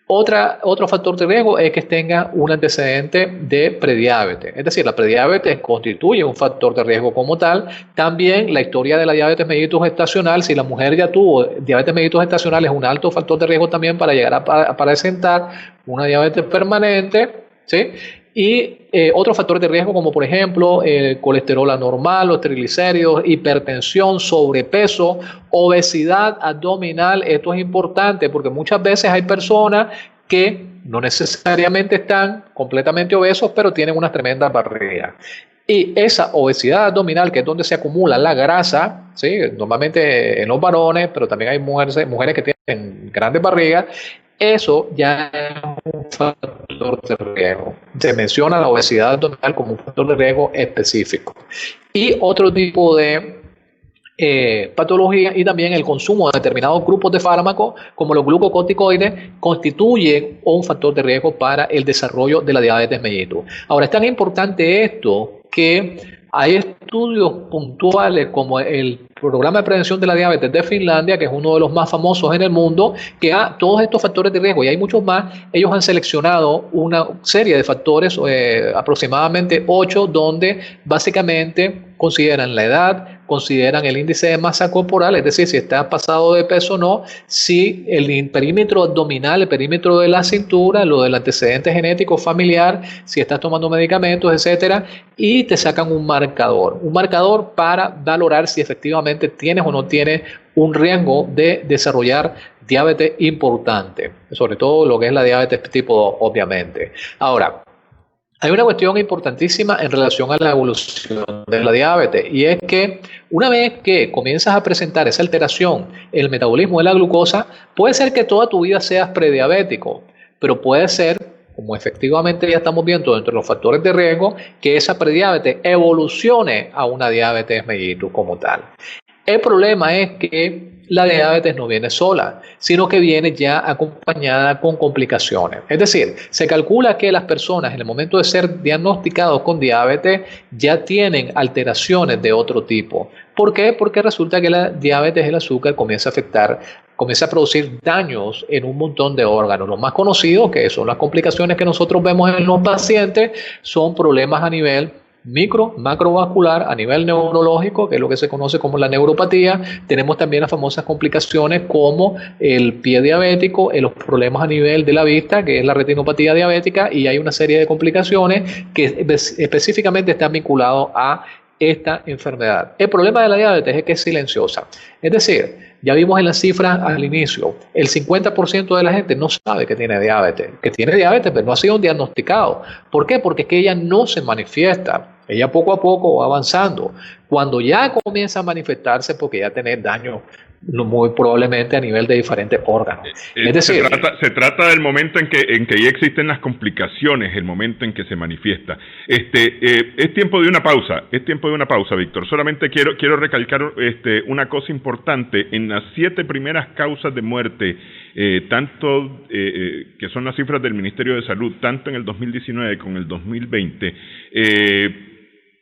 Otro factor de riesgo es que tenga un antecedente de prediabetes. Es decir, la prediabetes constituye un factor de riesgo como tal. También la historia de la diabetes mellitus gestacional, si la mujer ya tuvo diabetes mellitus gestacional, es un alto factor de riesgo también para llegar a presentar una diabetes permanente, ¿sí? Y otros factores de riesgo como por ejemplo el colesterol anormal, los triglicéridos, hipertensión, sobrepeso, obesidad abdominal. Esto es importante porque muchas veces hay personas que no necesariamente están completamente obesos, pero tienen unas tremendas barrigas. Y esa obesidad abdominal, que es donde se acumula la grasa, ¿sí? Normalmente en los varones, pero también hay mujeres que tienen grandes barrigas. Eso ya es un factor de riesgo. Se menciona la obesidad abdominal como un factor de riesgo específico. Y otro tipo de patología, y también el consumo de determinados grupos de fármacos como los glucocorticoides constituye un factor de riesgo para el desarrollo de la diabetes mellitus. Ahora, es tan importante esto que hay estudios puntuales como el Programa de Prevención de la Diabetes de Finlandia, que es uno de los más famosos en el mundo, que todos estos factores de riesgo, y hay muchos más, ellos han seleccionado una serie de factores, aproximadamente 8, donde básicamente consideran la edad, consideran el índice de masa corporal, es decir, si está pasado de peso o no, si el perímetro abdominal, el perímetro de la cintura, lo del antecedente genético familiar, si estás tomando medicamentos, etcétera, y te sacan un marcador para valorar si efectivamente tienes o no tienes un riesgo de desarrollar diabetes importante, sobre todo lo que es la diabetes tipo 2, obviamente. Ahora, hay una cuestión importantísima en relación a la evolución de la diabetes, y es que una vez que comienzas a presentar esa alteración en el metabolismo de la glucosa, puede ser que toda tu vida seas prediabético, pero puede ser, como efectivamente ya estamos viendo dentro de los factores de riesgo, que esa prediabetes evolucione a una diabetes mellitus como tal. El problema es que la diabetes no viene sola, sino que viene ya acompañada con complicaciones. Es decir, se calcula que las personas en el momento de ser diagnosticados con diabetes ya tienen alteraciones de otro tipo. ¿Por qué? Porque resulta que la diabetes, el azúcar, comienza a producir daños en un montón de órganos. Los más conocidos, que son las complicaciones que nosotros vemos en los pacientes, son problemas a nivel macrovascular, a nivel neurológico, que es lo que se conoce como la neuropatía. Tenemos también las famosas complicaciones como el pie diabético, los problemas a nivel de la vista, que es la retinopatía diabética, y hay una serie de complicaciones que específicamente están vinculadas a esta enfermedad. El problema de la diabetes es que es silenciosa. Es decir, ya vimos en las cifras al inicio, el 50% de la gente no sabe que tiene diabetes, pero no ha sido diagnosticado. ¿Por qué? Porque es que ella no se manifiesta. Ella poco a poco va avanzando. Cuando ya comienza a manifestarse, porque ya tiene daño muy probablemente a nivel de diferentes órganos. Es decir, se trata del momento en que ya existen las complicaciones, el momento en que se manifiesta. Es tiempo de una pausa, Víctor. Solamente quiero recalcar una cosa importante. En las 7 primeras causas de muerte, que son las cifras del Ministerio de Salud, tanto en el 2019 como en el 2020,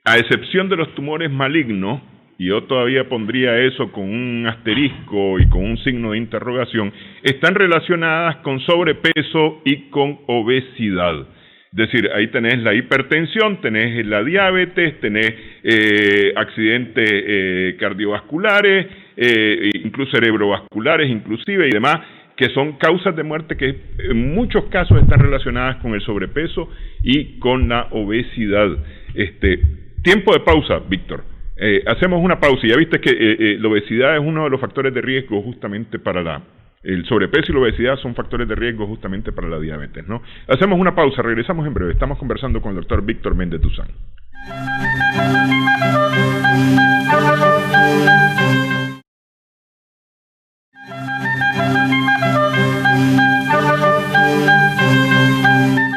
a excepción de los tumores malignos, y yo todavía pondría eso con un asterisco y con un signo de interrogación, están relacionadas con sobrepeso y con obesidad. Es decir, ahí tenés la hipertensión, tenés la diabetes, tenés accidentes cardiovasculares, incluso cerebrovasculares inclusive y demás, que son causas de muerte que en muchos casos están relacionadas con el sobrepeso y con la obesidad. Tiempo de pausa, Víctor. Hacemos una pausa. Ya viste que la obesidad es uno de los factores de riesgo justamente para el sobrepeso y la obesidad son factores de riesgo justamente para la diabetes, ¿no? Hacemos una pausa, regresamos en breve. Estamos conversando con el doctor Víctor Méndez Duzán.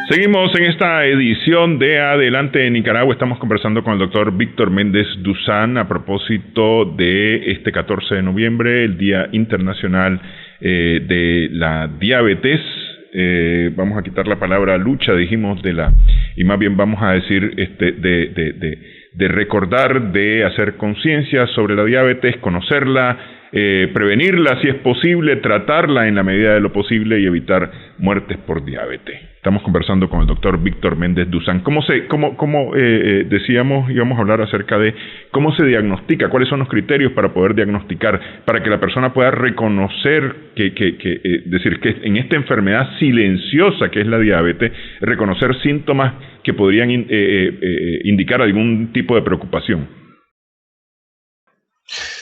Seguimos en esta edición de Adelante en Nicaragua. Estamos conversando con el doctor Víctor Méndez Duzán a propósito de este 14 de noviembre, el Día Internacional de la Diabetes. Vamos a quitar la palabra lucha, dijimos, y más bien vamos a decir de recordar, de hacer conciencia sobre la diabetes, conocerla, prevenirla si es posible, tratarla en la medida de lo posible y evitar muertes por diabetes. Estamos conversando con el doctor Víctor Méndez Duzán. ¿Cómo decíamos, íbamos a hablar acerca de cómo se diagnostica, cuáles son los criterios para poder diagnosticar, para que la persona pueda reconocer decir que en esta enfermedad silenciosa que es la diabetes, reconocer síntomas que podrían indicar algún tipo de preocupación?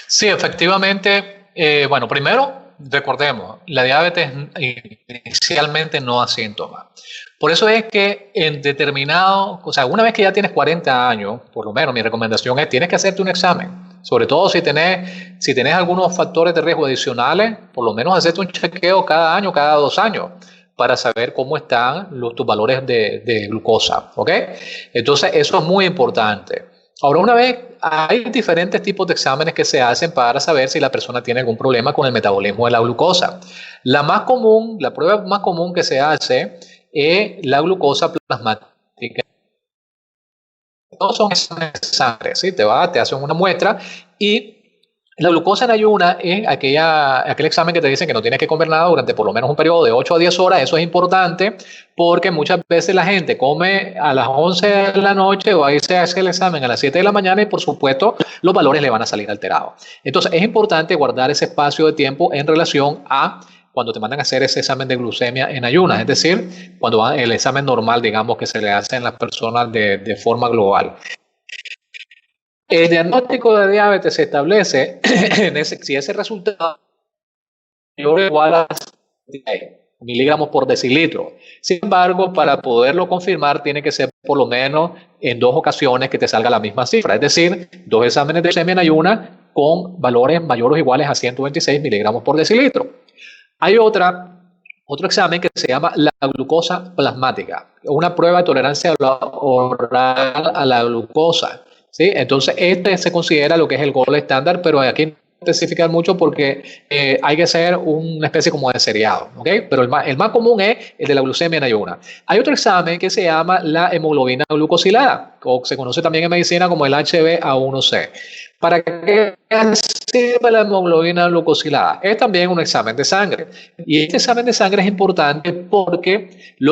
Sí, efectivamente. Bueno, primero, recordemos, la diabetes inicialmente no da síntomas. Por eso es que en determinado, o sea, una vez que ya tienes 40 años, por lo menos mi recomendación es, tienes que hacerte un examen. Sobre todo si tenés algunos factores de riesgo adicionales, por lo menos hacerte un chequeo cada año, cada 2 años, para saber cómo están tus valores de glucosa, ¿ok? Entonces, eso es muy importante. Ahora, una vez, hay diferentes tipos de exámenes que se hacen para saber si la persona tiene algún problema con el metabolismo de la glucosa. La prueba más común que se hace es la glucosa plasmática. Todos son exámenes de sangre, ¿sí? Te hacen una muestra y la glucosa en ayuna es aquel examen que te dicen que no tienes que comer nada durante por lo menos un periodo de 8 a 10 horas. Eso es importante porque muchas veces la gente come a las 11 de la noche o ahí se hace el examen a las 7 de la mañana y por supuesto los valores le van a salir alterados. Entonces es importante guardar ese espacio de tiempo en relación a cuando te mandan a hacer ese examen de glucemia en ayunas, es decir, cuando va el examen normal, digamos, que se le hace en las personas de forma global. El diagnóstico de diabetes se establece si ese resultado es igual a 10 miligramos por decilitro. Sin embargo, para poderlo confirmar, tiene que ser por lo menos en 2 ocasiones que te salga la misma cifra. Es decir, 2 exámenes de glucemia en ayunas con valores mayores o iguales a 126 miligramos por decilitro. Hay otro examen que se llama la glucosa plasmática, una prueba de tolerancia oral a la glucosa. ¿Sí? Entonces, se considera lo que es el gold estándar, pero aquí no especificar mucho porque hay que hacer una especie como de seriado, ¿okay? Pero el más común es el de la glucemia en ayunas. Hay otro examen que se llama la hemoglobina glucosilada, o se conoce también en medicina como el HbA1c. ¿Para qué sirve la hemoglobina glucosilada? Es también un examen de sangre. Y este examen de sangre es importante porque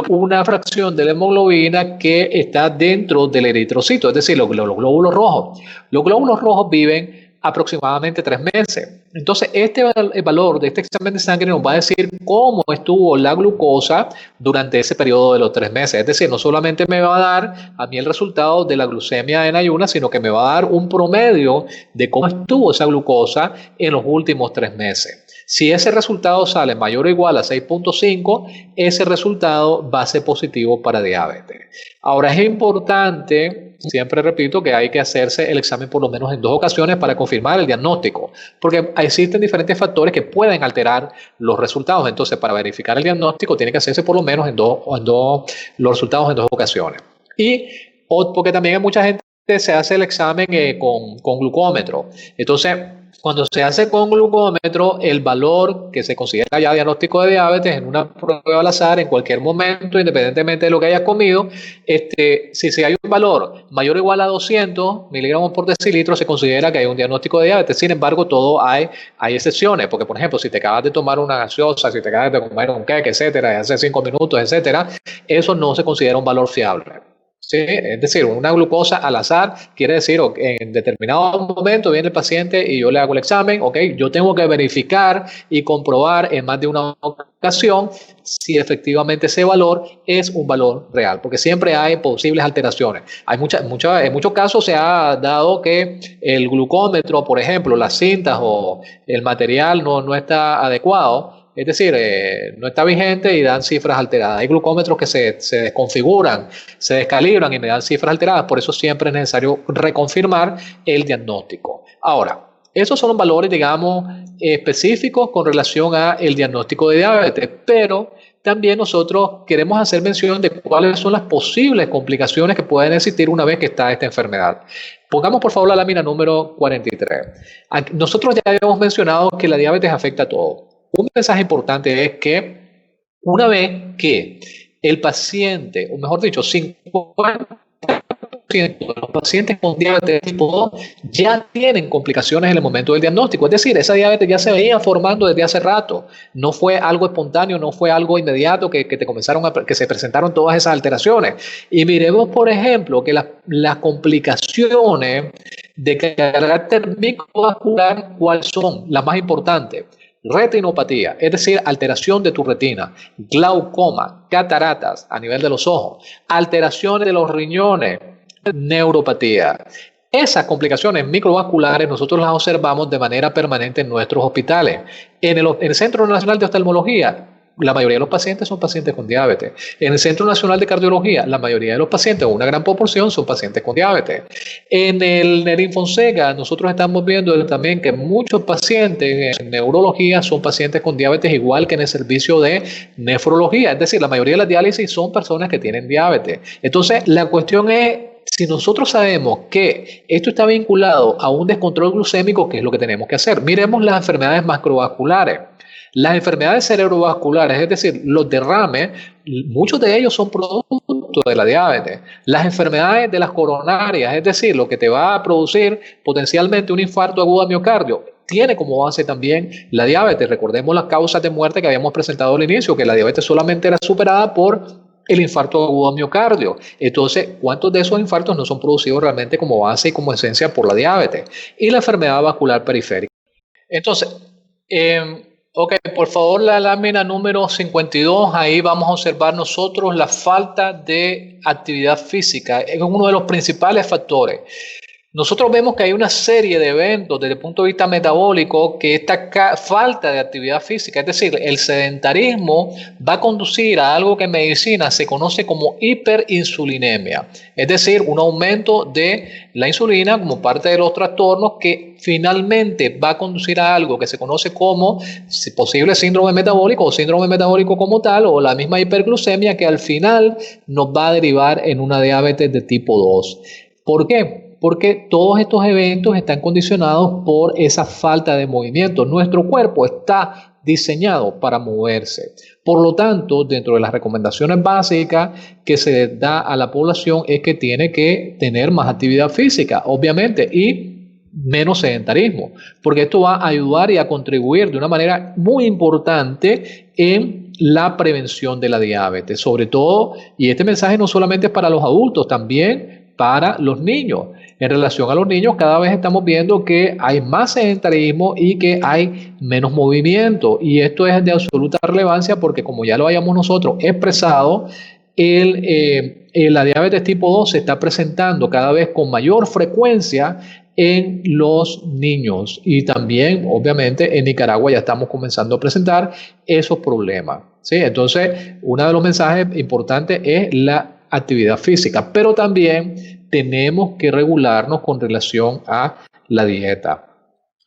una fracción de la hemoglobina que está dentro del eritrocito, es decir, los glóbulos rojos. Los glóbulos rojos viven aproximadamente 3 meses. Entonces, el valor de este examen de sangre nos va a decir cómo estuvo la glucosa durante ese periodo de los 3 meses. Es decir, no solamente me va a dar a mí el resultado de la glucemia en ayunas, sino que me va a dar un promedio de cómo estuvo esa glucosa en los últimos 3 meses. Si ese resultado sale mayor o igual a 6.5, ese resultado va a ser positivo para diabetes. Ahora, es importante, siempre repito, que hay que hacerse el examen por lo menos en 2 ocasiones para confirmar el diagnóstico, porque existen diferentes factores que pueden alterar los resultados. Entonces, para verificar el diagnóstico, tiene que hacerse por lo menos los resultados en 2 ocasiones. Porque también hay mucha gente que se hace el examen con glucómetro. Entonces, Cuando se hace con glucómetro, el valor que se considera ya diagnóstico de diabetes en una prueba al azar, en cualquier momento, independientemente de lo que hayas comido, si hay un valor mayor o igual a 200 miligramos por decilitro, se considera que hay un diagnóstico de diabetes. Sin embargo, hay excepciones, porque por ejemplo, si te acabas de tomar una gaseosa, si te acabas de comer un cake, etcétera, de hace 5 minutos, etcétera, eso no se considera un valor fiable. Sí, es decir, una glucosa al azar quiere decir en determinado momento viene el paciente y yo le hago el examen, yo tengo que verificar y comprobar en más de una ocasión si efectivamente ese valor es un valor real, porque siempre hay posibles alteraciones. En muchos casos se ha dado que el glucómetro, por ejemplo, las cintas o el material no está adecuado. Es decir, no está vigente y dan cifras alteradas. Hay glucómetros que se desconfiguran, se descalibran y me dan cifras alteradas. Por eso siempre es necesario reconfirmar el diagnóstico. Ahora, esos son los valores, digamos, específicos con relación al diagnóstico de diabetes. Pero también nosotros queremos hacer mención de cuáles son las posibles complicaciones que pueden existir una vez que está esta enfermedad. Pongamos por favor la lámina número 43. Nosotros ya habíamos mencionado que la diabetes afecta a todo. Un mensaje importante es que una vez que el paciente, o mejor dicho, 50% de los pacientes con diabetes tipo 2 ya tienen complicaciones en el momento del diagnóstico. Es decir, esa diabetes ya se venía formando desde hace rato. No fue algo espontáneo, no fue algo inmediato que se presentaron todas esas alteraciones. Y miremos, por ejemplo, que las complicaciones de carácter microvascular, ¿cuáles son? Las más importantes. Retinopatía, es decir, alteración de tu retina, glaucoma, cataratas a nivel de los ojos, alteraciones de los riñones, neuropatía. Esas complicaciones microvasculares nosotros las observamos de manera permanente en nuestros hospitales. En el Centro Nacional de Oftalmología, la mayoría de los pacientes son pacientes con diabetes. En el Centro Nacional de Cardiología, la mayoría de los pacientes, o una gran proporción, son pacientes con diabetes. En el Infonseca, nosotros estamos viendo también que muchos pacientes en neurología son pacientes con diabetes, igual que en el servicio de nefrología. Es decir, la mayoría de las diálisis son personas que tienen diabetes. Entonces, la cuestión es, si nosotros sabemos que esto está vinculado a un descontrol glucémico, ¿qué es lo que tenemos que hacer? Miremos las enfermedades macrovasculares. Las enfermedades cerebrovasculares, es decir, los derrames, muchos de ellos son producto de la diabetes. Las enfermedades de las coronarias, es decir, lo que te va a producir potencialmente un infarto agudo de miocardio, tiene como base también la diabetes. Recordemos las causas de muerte que habíamos presentado al inicio, que la diabetes solamente era superada por el infarto agudo de miocardio. Entonces, ¿cuántos de esos infartos no son producidos realmente como base y como esencia por la diabetes? Y la enfermedad vascular periférica. Entonces, por favor, la lámina número 52, ahí vamos a observar nosotros la falta de actividad física. Es uno de los principales factores. Nosotros vemos que hay una serie de eventos desde el punto de vista metabólico que esta falta de actividad física, es decir, el sedentarismo va a conducir a algo que en medicina se conoce como hiperinsulinemia, es decir, un aumento de la insulina como parte de los trastornos que finalmente va a conducir a algo que se conoce como posible síndrome metabólico o síndrome metabólico como tal o la misma hiperglucemia que al final nos va a derivar en una diabetes de tipo 2. ¿Por qué? Porque todos estos eventos están condicionados por esa falta de movimiento. Nuestro cuerpo está diseñado para moverse. Por lo tanto, dentro de las recomendaciones básicas que se da a la población es que tiene que tener más actividad física, obviamente, y menos sedentarismo, porque esto va a ayudar y a contribuir de una manera muy importante en la prevención de la diabetes, sobre todo, y este mensaje no solamente es para los adultos, también para los niños. En relación a los niños, cada vez estamos viendo que hay más sedentarismo y que hay menos movimiento. Y esto es de absoluta relevancia porque, como ya lo hayamos nosotros expresado, la diabetes tipo 2 se está presentando cada vez con mayor frecuencia en los niños. Y también, obviamente, en Nicaragua ya estamos comenzando a presentar esos problemas, ¿sí? Entonces, uno de los mensajes importantes es la actividad física, pero también tenemos que regularnos con relación a la dieta.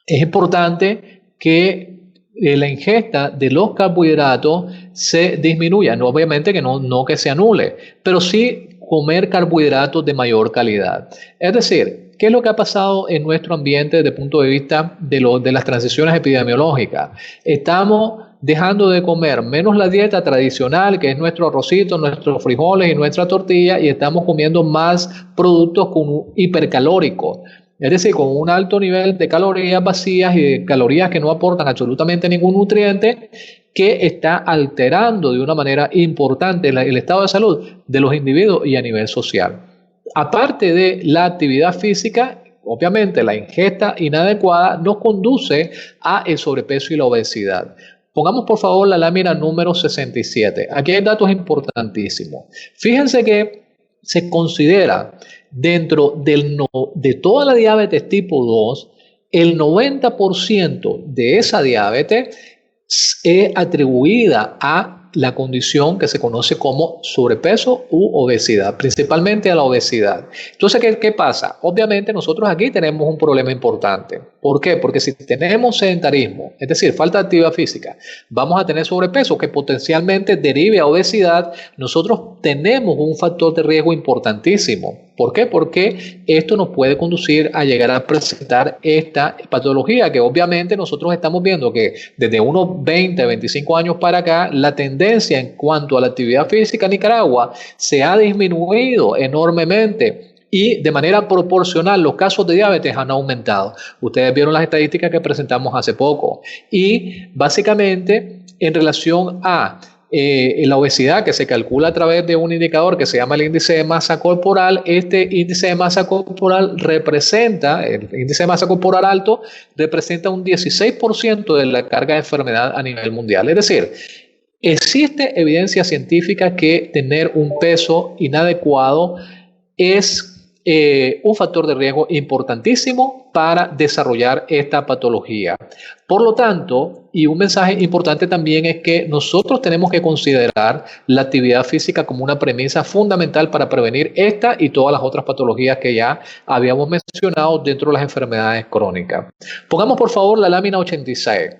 Es importante que la ingesta de los carbohidratos se disminuya, no, obviamente que no que se anule, pero sí comer carbohidratos de mayor calidad. Es decir, ¿qué es lo que ha pasado en nuestro ambiente desde el punto de vista de las transiciones epidemiológicas? Estamos dejando de comer menos la dieta tradicional, que es nuestro arrocito, nuestros frijoles y nuestra tortilla, y estamos comiendo más productos hipercalóricos. Es decir, con un alto nivel de calorías vacías y de calorías que no aportan absolutamente ningún nutriente, que está alterando de una manera importante el estado de salud de los individuos y a nivel social. Aparte de la actividad física, obviamente la ingesta inadecuada nos conduce a el sobrepeso y la obesidad. Pongamos por favor la lámina número 67. Aquí hay datos importantísimos. Fíjense que se considera dentro de toda la diabetes tipo 2, el 90% de esa diabetes es atribuida a la condición que se conoce como sobrepeso u obesidad, principalmente a la obesidad. Entonces, ¿qué pasa? Obviamente nosotros aquí tenemos un problema importante. ¿Por qué? Porque si tenemos sedentarismo, es decir, falta de actividad física, vamos a tener sobrepeso que potencialmente derive a obesidad. Nosotros tenemos un factor de riesgo importantísimo. ¿Por qué? Porque esto nos puede conducir a llegar a presentar esta patología que obviamente nosotros estamos viendo que desde unos 20, 25 años para acá, la tendencia en cuanto a la actividad física en Nicaragua se ha disminuido enormemente y de manera proporcional los casos de diabetes han aumentado. Ustedes vieron las estadísticas que presentamos hace poco y básicamente en relación a la obesidad que se calcula a través de un indicador que se llama el índice de masa corporal. Este índice de masa corporal el índice de masa corporal alto representa un 16% de la carga de enfermedad a nivel mundial. Es decir, existe evidencia científica que tener un peso inadecuado es un factor de riesgo importantísimo para desarrollar esta patología. Por lo tanto, y un mensaje importante también es que nosotros tenemos que considerar la actividad física como una premisa fundamental para prevenir esta y todas las otras patologías que ya habíamos mencionado dentro de las enfermedades crónicas. Pongamos por favor la lámina 86.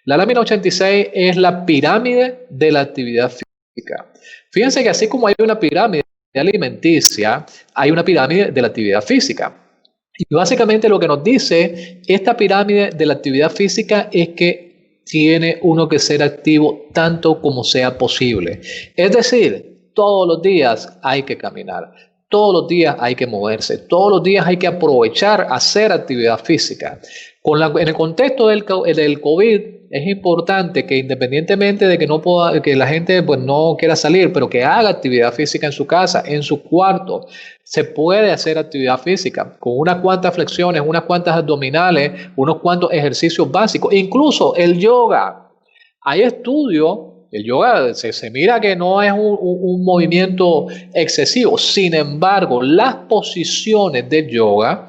La lámina 86 es la pirámide de la actividad física. Fíjense que así como hay una pirámide alimenticia, hay una pirámide de la actividad física. Y básicamente lo que nos dice esta pirámide de la actividad física es que tiene uno que ser activo tanto como sea posible. Es decir, todos los días hay que caminar, todos los días hay que moverse, todos los días hay que aprovechar hacer actividad física. En el contexto del COVID, es importante que independientemente de que la gente pues no quiera salir, pero que haga actividad física en su casa, en su cuarto. Se puede hacer actividad física con unas cuantas flexiones, unas cuantas abdominales, unos cuantos ejercicios básicos, incluso el yoga. Hay estudios, el yoga se mira que no es un movimiento excesivo. Sin embargo, las posiciones del yoga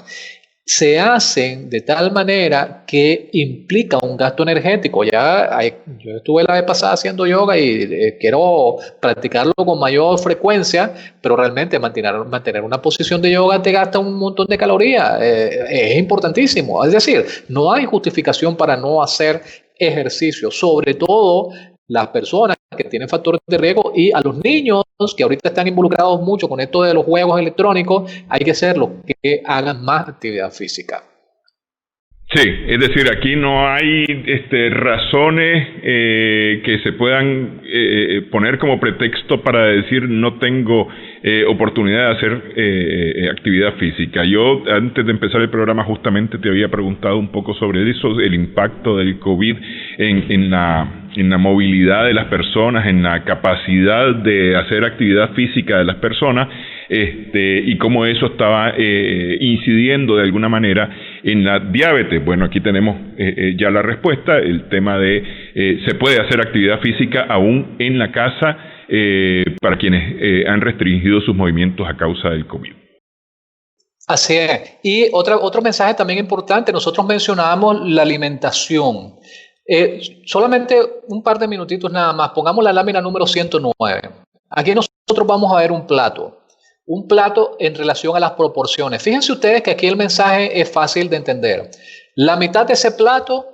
se hacen de tal manera que implica un gasto energético. Yo estuve la vez pasada haciendo yoga y quiero practicarlo con mayor frecuencia, pero realmente mantener una posición de yoga te gasta un montón de calorías. Es importantísimo. Es decir, no hay justificación para no hacer ejercicio, sobre todo las personas que tienen factores de riesgo y a los niños que ahorita están involucrados mucho con esto de los juegos electrónicos, hay que hacerlo, que hagan más actividad física. Sí, es decir, aquí no hay razones que se puedan poner como pretexto para decir no tengo oportunidad de hacer actividad física. Yo antes de empezar el programa justamente te había preguntado un poco sobre eso, el impacto del COVID en la movilidad de las personas, en la capacidad de hacer actividad física de las personas, y cómo eso estaba incidiendo de alguna manera en la diabetes. Bueno, aquí tenemos ya la respuesta, el tema de se puede hacer actividad física aún en la casa para quienes han restringido sus movimientos a causa del COVID. Así es. Y otro mensaje también importante, nosotros mencionábamos la alimentación. Solamente un par de minutitos nada más, pongamos la lámina número 109. Aquí nosotros vamos a ver un plato en relación a las proporciones. Fíjense ustedes que aquí el mensaje es fácil de entender. La mitad de ese plato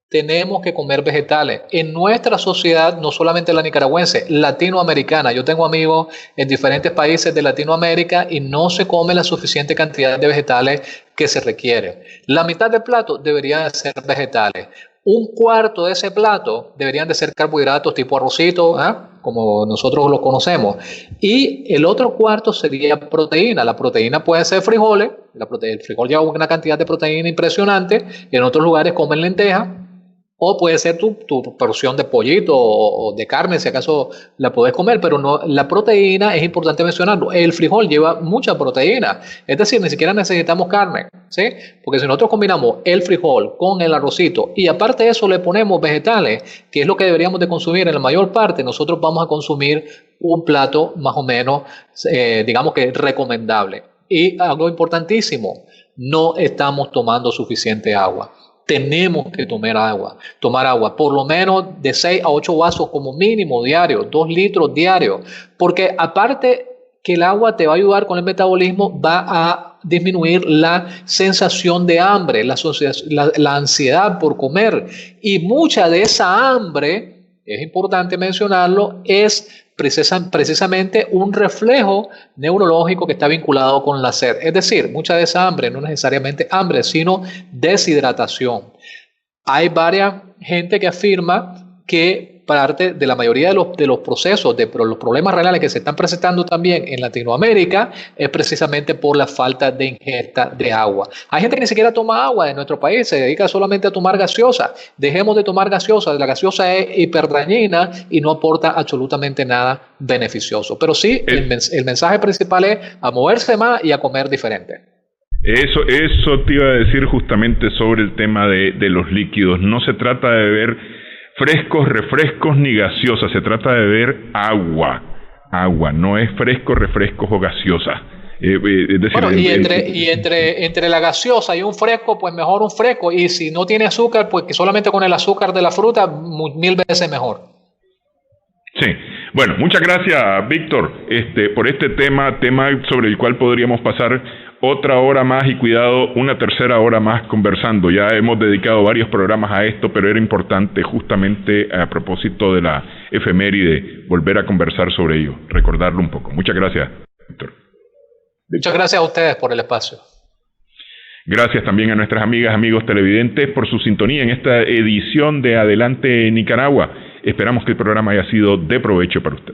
tenemos que comer vegetales. En nuestra sociedad, no solamente la nicaragüense, latinoamericana. Yo tengo amigos en diferentes países de Latinoamérica y no se come la suficiente cantidad de vegetales que se requiere. La mitad del plato debería de ser vegetales. Un cuarto de ese plato deberían de ser carbohidratos tipo arrocito, como nosotros lo conocemos. Y el otro cuarto sería proteína. La proteína puede ser frijoles. El frijol lleva una cantidad de proteína impresionante. En otros lugares comen lentejas. O puede ser tu porción de pollito o de carne, si acaso la podés comer, pero no, la proteína es importante mencionarlo. El frijol lleva mucha proteína, es decir, ni siquiera necesitamos carne, ¿sí? Porque si nosotros combinamos el frijol con el arrocito y aparte de eso le ponemos vegetales, que es lo que deberíamos de consumir en la mayor parte, nosotros vamos a consumir un plato más o menos, digamos que recomendable. Y algo importantísimo, no estamos tomando suficiente agua. Tenemos que tomar agua, por lo menos de 6 a 8 vasos como mínimo diario, 2 litros diarios, porque aparte que el agua te va a ayudar con el metabolismo, va a disminuir la sensación de hambre, la ansiedad por comer, y mucha de esa hambre, es importante mencionarlo, es precisamente un reflejo neurológico que está vinculado con la sed. Es decir, mucha de esa hambre no necesariamente hambre, sino deshidratación. Hay varias gente que afirma que parte de la mayoría de los procesos, de los problemas renales que se están presentando también en Latinoamérica es precisamente por la falta de ingesta de agua. Hay gente que ni siquiera toma agua en nuestro país, se dedica solamente a tomar gaseosa. Dejemos de tomar gaseosa, la gaseosa es hiperdañina y no aporta absolutamente nada beneficioso. Pero sí, el mensaje principal es a moverse más y a comer diferente. Eso te iba a decir justamente sobre el tema de los líquidos. No se trata de beber frescos, refrescos ni gaseosas, se trata de beber agua, no es frescos, refrescos o gaseosas. Es decir, bueno, entre la gaseosa y un fresco, pues mejor un fresco, y si no tiene azúcar, pues que solamente con el azúcar de la fruta, 1000 veces mejor. Sí, bueno, muchas gracias, Víctor, por este tema sobre el cual podríamos pasar otra hora más y cuidado, una tercera hora más conversando. Ya hemos dedicado varios programas a esto, pero era importante justamente a propósito de la efeméride volver a conversar sobre ello, recordarlo un poco. Muchas gracias, Víctor. Muchas gracias a ustedes por el espacio. Gracias también a nuestras amigas, amigos televidentes por su sintonía en esta edición de Adelante Nicaragua. Esperamos que el programa haya sido de provecho para usted.